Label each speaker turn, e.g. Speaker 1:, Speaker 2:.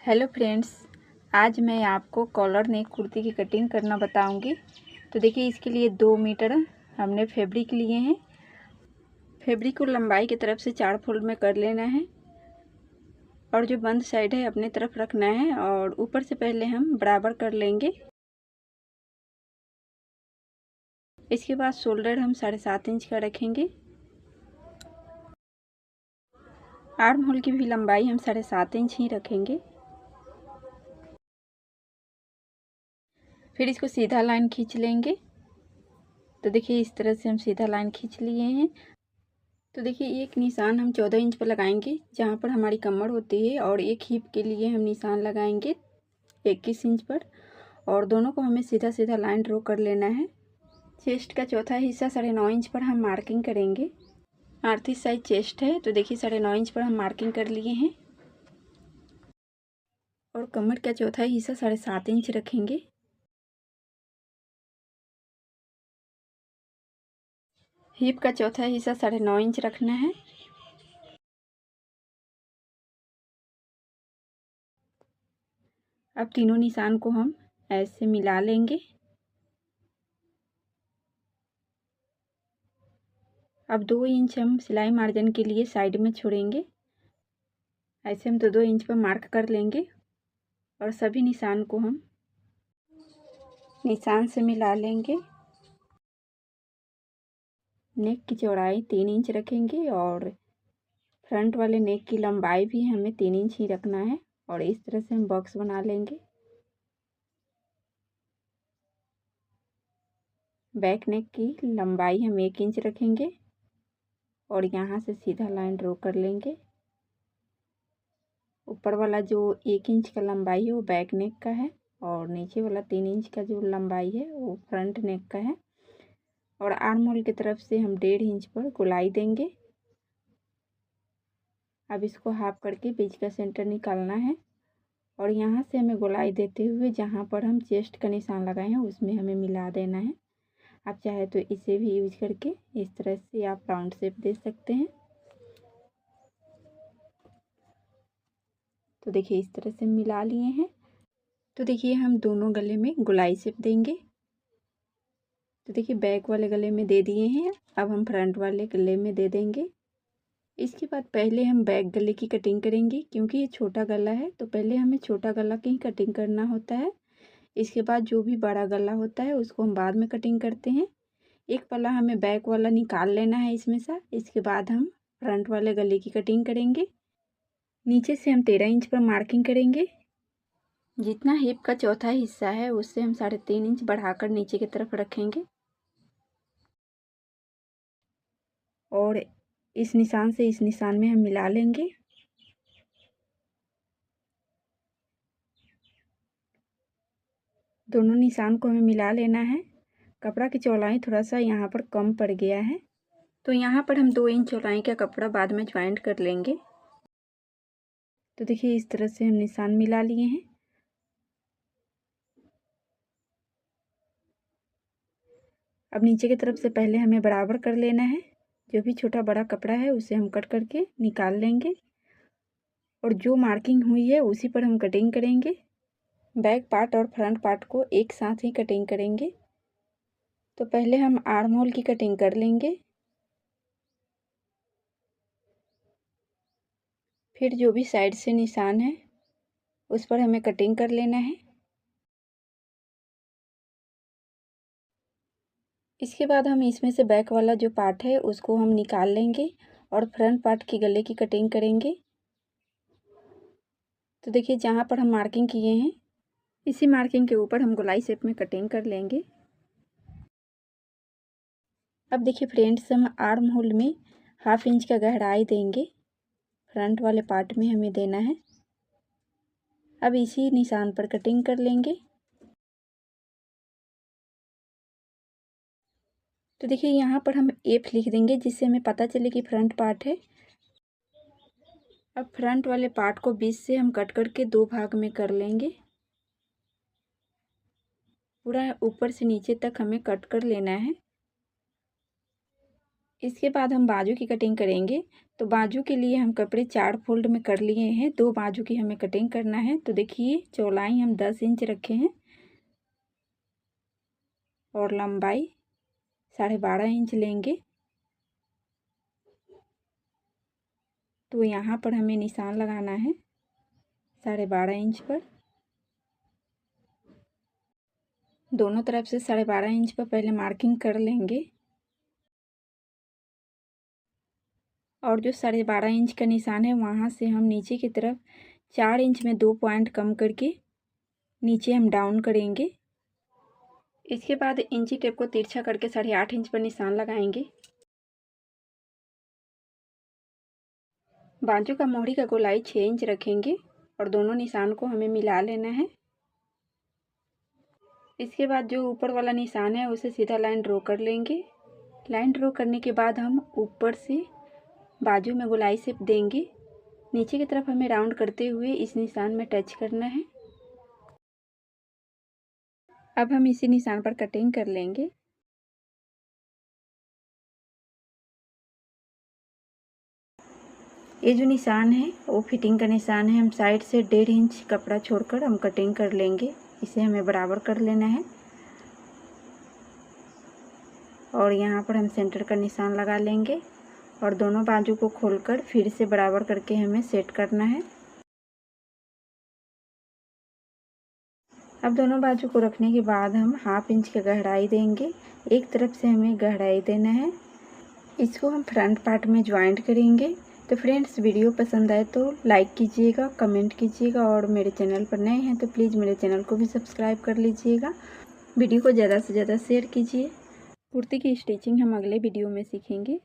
Speaker 1: Hello friends, आज मैं आपको कॉलर नेक कुर्ती की कटिंग करना बताऊंगी। तो देखिए, इसके लिए 2 मीटर हमने फैब्रिक लिए हैं। फैब्रिक को लंबाई की तरफ से 4 फोल्ड में कर लेना है और जो बंद साइड है अपने तरफ रखना है और ऊपर से पहले हम बराबर कर लेंगे। इसके बाद शोल्डर हम 7.5 इंच का रखेंगे। आर्म होल की भी लंबाई हम 7.5 इंच ही रखेंगे। फिर इसको सीधा लाइन खींच लेंगे। तो देखिए, इस तरह से हम सीधा लाइन खींच लिए हैं। तो देखिए, एक निशान हम 14 इंच पर लगाएंगे जहाँ पर हमारी कमर होती है, और एक हिप के लिए हम निशान लगाएंगे 21 इंच पर, और दोनों को हमें सीधा सीधा लाइन ड्रॉ कर लेना है। चेस्ट का चौथा हिस्सा 9.5 इंच पर हम मार्किंग करेंगे। 38 साइज चेस्ट है, तो देखिए 9.5 इंच पर हम मार्किंग कर लिए हैं। और कमर का चौथा हिस्सा 7.5 इंच रखेंगे। हिप का चौथा हिस्सा 9.5 इंच रखना है। अब तीनों निशान को हम ऐसे मिला लेंगे। अब 2 इंच हम सिलाई मार्जिन के लिए साइड में छोड़ेंगे। ऐसे हम 2-2 इंच पर मार्क कर लेंगे और सभी निशान को हम निशान से मिला लेंगे। नेक की चौड़ाई 3 इंच रखेंगे और फ्रंट वाले नेक की लंबाई भी हमें 3 इंच ही रखना है, और इस तरह से हम बॉक्स बना लेंगे। बैक नेक की लंबाई हम 1 इंच रखेंगे और यहाँ से सीधा लाइन ड्रॉ कर लेंगे। ऊपर वाला जो 1 इंच का लंबाई है वो बैक नेक का है, और नीचे वाला 3 इंच का जो लंबाई है वो फ्रंट नेक का है। और आर्म होल की तरफ से हम 1.5 इंच पर गोलाई देंगे। अब इसको हाफ करके बीच का सेंटर निकालना है, और यहाँ से हमें गोलाई देते हुए जहाँ पर हम चेस्ट का निशान लगाए हैं उसमें हमें मिला देना है। आप चाहे तो इसे भी यूज करके इस तरह से आप राउंड शेप दे सकते हैं। तो देखिए, इस तरह से मिला लिए हैं। तो देखिए, हम दोनों गले में गोलाई शेप देंगे। तो देखिए, बैक वाले गले में दे दिए हैं, अब हम फ्रंट वाले गले में दे देंगे। इसके बाद पहले हम बैक गले की कटिंग करेंगे, क्योंकि ये छोटा गला है तो पहले हमें छोटा गला की ही कटिंग करना होता है। इसके बाद जो भी बड़ा गला होता है उसको हम बाद में कटिंग करते हैं। एक पल्ला हमें बैक वाला निकाल लेना है इसमें से। इसके बाद हम फ्रंट वाले गले की कटिंग करेंगे। नीचे से हम 13 इंच पर मार्किंग करेंगे। जितना हिप का चौथा हिस्सा है उससे हम 3.5 इंच बढ़ाकर नीचे की तरफ रखेंगे, और इस निशान से इस निशान में हम मिला लेंगे। दोनों निशान को हमें मिला लेना है। कपड़ा की चौड़ाई थोड़ा सा यहाँ पर कम पड़ गया है, तो यहाँ पर हम 2 इंच चौड़ाई का कपड़ा बाद में ज्वाइंट कर लेंगे। तो देखिए, इस तरह से हम निशान मिला लिए हैं। अब नीचे की तरफ से पहले हमें बराबर कर लेना है। जो भी छोटा बड़ा कपड़ा है उसे हम कट करके निकाल लेंगे, और जो मार्किंग हुई है उसी पर हम कटिंग करेंगे। बैक पार्ट और फ्रंट पार्ट को एक साथ ही कटिंग करेंगे। तो पहले हम आर्म होल की कटिंग कर लेंगे। फिर जो भी साइड से निशान है उस पर हमें कटिंग कर लेना है। इसके बाद हम इसमें से बैक वाला जो पार्ट है उसको हम निकाल लेंगे और फ्रंट पार्ट की गले की कटिंग करेंगे। तो देखिए, जहाँ पर हम मार्किंग किए हैं इसी मार्किंग के ऊपर हम गोलाई शेप में कटिंग कर लेंगे। अब देखिए फ्रेंड्स, हम आर्म होल में 1/2 इंच का गहराई देंगे। फ्रंट वाले पार्ट में हमें देना है। अब इसी निशान पर कटिंग कर लेंगे। तो देखिए, यहाँ पर हम एफ लिख देंगे जिससे हमें पता चले कि फ्रंट पार्ट है। अब फ्रंट वाले पार्ट को बीच से हम कट करके 2 भाग में कर लेंगे। पूरा ऊपर से नीचे तक हमें कट कर लेना है। इसके बाद हम बाजू की कटिंग करेंगे। तो बाजू के लिए हम कपड़े 4 फोल्ड में कर लिए हैं। 2 बाजू की हमें कटिंग करना है। तो देखिए चौड़ाई हम 10 इंच रखे हैं और लंबाई 12.5 इंच लेंगे। तो यहाँ पर हमें निशान लगाना है 12.5 इंच पर। दोनों तरफ से 12.5 इंच पर पहले मार्किंग कर लेंगे और जो 12.5 इंच का निशान है वहाँ से हम नीचे की तरफ 4 इंच में 2 पॉइंट कम करके नीचे हम डाउन करेंगे। इसके बाद इंची टेप को तिरछा करके 8.5 इंच पर निशान लगाएंगे। बाजू का मोहरी का गोलाई 6 इंच रखेंगे और दोनों निशान को हमें मिला लेना है। इसके बाद जो ऊपर वाला निशान है उसे सीधा लाइन ड्रॉ कर लेंगे। लाइन ड्रॉ करने के बाद हम ऊपर से बाजू में गोलाई शेप देंगे। नीचे की तरफ हमें राउंड करते हुए इस निशान में टच करना है। अब हम इसी निशान पर कटिंग कर लेंगे। ये जो निशान है वो फिटिंग का निशान है। हम साइड से 1.5 इंच कपड़ा छोड़कर हम कटिंग कर लेंगे। इसे हमें बराबर कर लेना है और यहाँ पर हम सेंटर का निशान लगा लेंगे और दोनों बाजू को खोलकर फिर से बराबर करके हमें सेट करना है। अब दोनों बाजू को रखने के बाद हम 1/2 इंच की गहराई देंगे। एक तरफ से हमें गहराई देना है। इसको हम फ्रंट पार्ट में ज्वाइंट करेंगे। तो फ्रेंड्स वीडियो पसंद आए तो लाइक कीजिएगा, कमेंट कीजिएगा और मेरे चैनल पर नए हैं तो प्लीज़ मेरे चैनल को भी सब्सक्राइब कर लीजिएगा। वीडियो को ज़्यादा से ज़्यादा शेयर कीजिए। कुर्ती की स्टिचिंग हम अगले वीडियो में सीखेंगे।